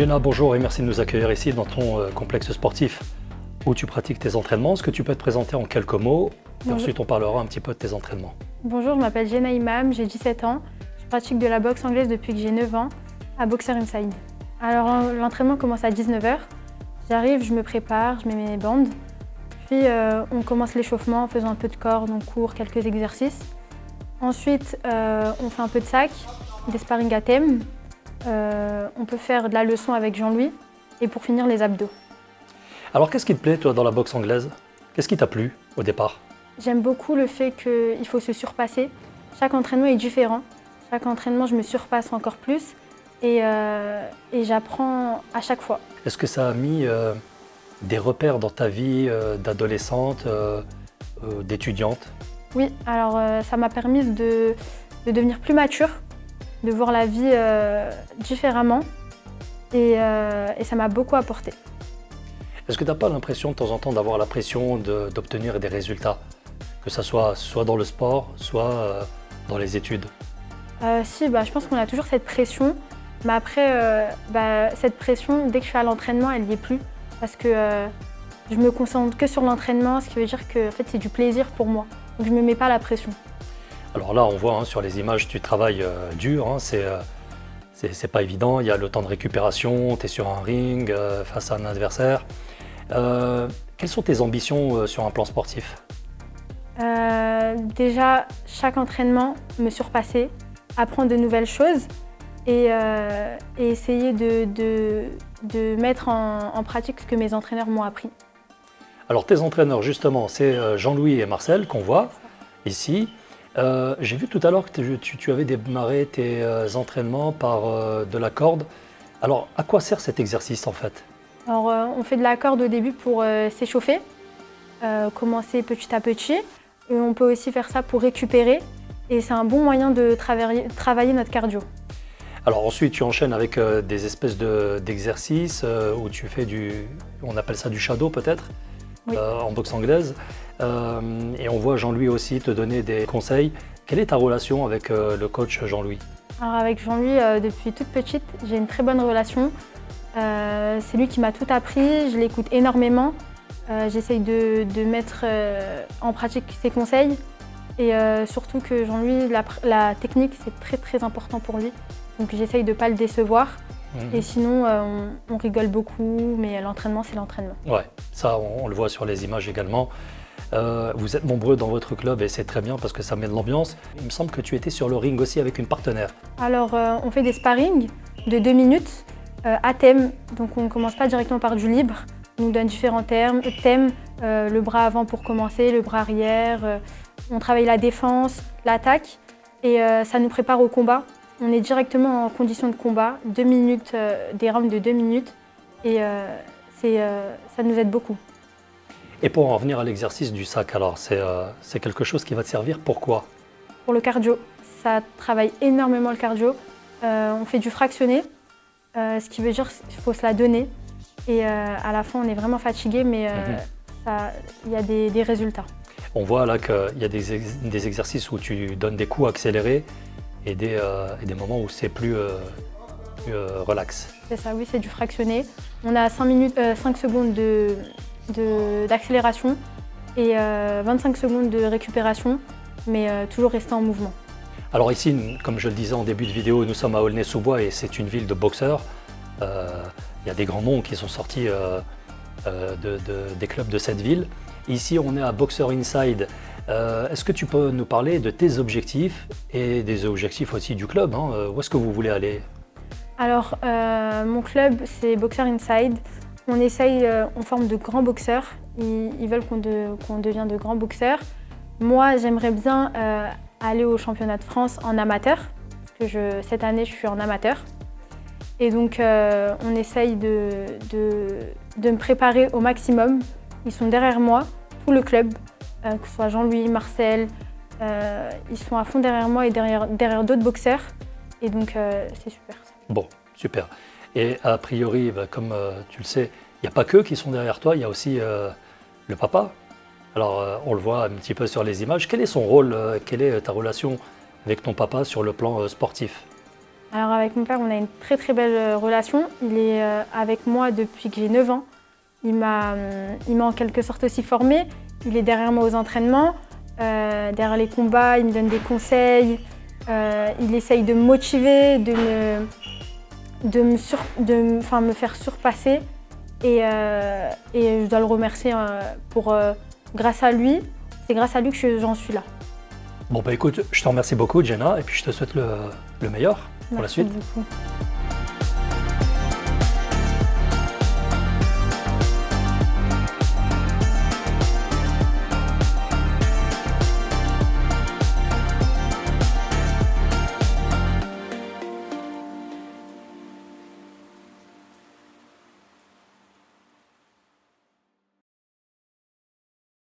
Jenna, bonjour et merci de nous accueillir ici dans ton complexe sportif où tu pratiques tes entraînements. Est-ce que tu peux te présenter en quelques mots et ensuite on parlera un petit peu de tes entraînements. Bonjour, je m'appelle Jenna Imam, j'ai 17 ans. Je pratique de la boxe anglaise depuis que j'ai 9 ans à Boxer Inside. Alors l'entraînement commence à 19 h. J'arrive, je me prépare, je mets mes bandes. Puis on commence l'échauffement en faisant un peu de corde, on court, quelques exercices. Ensuite, on fait un peu de sac, des sparring à thème. On peut faire de la leçon avec Jean-Louis et pour finir les abdos. Alors qu'est-ce qui te plaît toi dans la boxe anglaise? Qu'est-ce qui t'a plu au départ? J'aime beaucoup le fait qu'il faut se surpasser. Chaque entraînement est différent. Chaque entraînement, je me surpasse encore plus et j'apprends à chaque fois. Est-ce que ça a mis des repères dans ta vie d'adolescente, d'étudiante? Oui, alors ça m'a permis de devenir plus mature, de voir la vie différemment et ça m'a beaucoup apporté. Est-ce que tu n'as pas l'impression de temps en temps d'avoir la pression d'obtenir des résultats? Que ça soit dans le sport, soit dans les études? Si, je pense qu'on a toujours cette pression, mais après, cette pression, dès que je suis à l'entraînement, elle n'y est plus. Parce que je me concentre que sur l'entraînement, ce qui veut dire que en fait, c'est du plaisir pour moi. Donc je ne me mets pas la pression. Alors là, on voit sur les images, tu travailles dur, c'est pas évident, il y a le temps de récupération, tu es sur un ring face à un adversaire. Quelles sont tes ambitions sur un plan sportif? Déjà, chaque entraînement, me surpasser, apprendre de nouvelles choses et essayer de mettre en pratique ce que mes entraîneurs m'ont appris. Alors tes entraîneurs justement, c'est Jean-Louis et Marcel qu'on voit ici. J'ai vu tout à l'heure que tu avais démarré tes entraînements par de la corde. Alors à quoi sert cet exercice en fait? Alors on fait de la corde au début pour s'échauffer, commencer petit à petit. Et on peut aussi faire ça pour récupérer et c'est un bon moyen de travailler notre cardio. Alors ensuite tu enchaînes avec des espèces d'exercices où tu fais on appelle ça du shadow peut-être, oui. En boxe anglaise. Et on voit Jean-Louis aussi te donner des conseils. Quelle est ta relation avec le coach Jean-Louis? Alors avec Jean-Louis, depuis toute petite, j'ai une très bonne relation. C'est lui qui m'a tout appris, je l'écoute énormément. J'essaye de mettre en pratique ses conseils et surtout que Jean-Louis, la technique, c'est très très important pour lui. Donc j'essaye de ne pas le décevoir. Et sinon, on rigole beaucoup, mais l'entraînement, c'est l'entraînement. Ouais, ça on le voit sur les images également. Vous êtes nombreux dans votre club et c'est très bien parce que ça met de l'ambiance. Il me semble que tu étais sur le ring aussi avec une partenaire. Alors, on fait des sparring de 2 minutes à thème. Donc on ne commence pas directement par du libre. On nous donne différents thèmes, le bras avant pour commencer, le bras arrière. On travaille la défense, l'attaque et ça nous prépare au combat. On est directement en condition de combat, 2 minutes, des rounds de 2 minutes et ça nous aide beaucoup. Et pour en revenir à l'exercice du sac, alors c'est quelque chose qui va te servir pourquoi? Pour le cardio, ça travaille énormément le cardio. On fait du fractionné, ce qui veut dire qu'il faut se la donner. Et à la fin, on est vraiment fatigué, mais il y a des résultats. On voit là qu'il y a des exercices où tu donnes des coups accélérés et des moments où c'est plus relax. C'est ça, oui, c'est du fractionné. On a 5 secondes d'accélération et 25 secondes de récupération, mais toujours rester en mouvement. Alors ici, comme je le disais en début de vidéo, nous sommes à Aulnay-sous-Bois et c'est une ville de boxeurs. Il y a des grands noms qui sont sortis des clubs de cette ville. Ici, on est à Boxer Inside. Est-ce que tu peux nous parler de tes objectifs et des objectifs aussi du club, Où est-ce que vous voulez aller? Alors, mon club, c'est Boxer Inside. On essaye, on forme de grands boxeurs. Ils veulent qu'on devienne de grands boxeurs. Moi, j'aimerais bien aller au championnat de France en amateur, parce que cette année, je suis en amateur. Et donc, on essaye de me préparer au maximum. Ils sont derrière moi, tout le club, que ce soit Jean-Louis, Marcel. Ils sont à fond derrière moi et derrière d'autres boxeurs. Et donc, c'est super. Bon, super. Et a priori, comme tu le sais, il n'y a pas qu'eux qui sont derrière toi, il y a aussi le papa. Alors, on le voit un petit peu sur les images. Quel est son rôle? Quelle est ta relation avec ton papa sur le plan sportif? Alors avec mon père, on a une très très belle relation. Il est avec moi depuis que j'ai 9 ans. Il m'a en quelque sorte aussi formée. Il est derrière moi aux entraînements, derrière les combats, il me donne des conseils. Il essaye de me motiver, me faire surpasser. Et je dois le remercier grâce à lui. C'est grâce à lui que j'en suis là. Bon bah écoute, je te remercie beaucoup Jenna et puis je te souhaite le meilleur pour la suite. Merci beaucoup.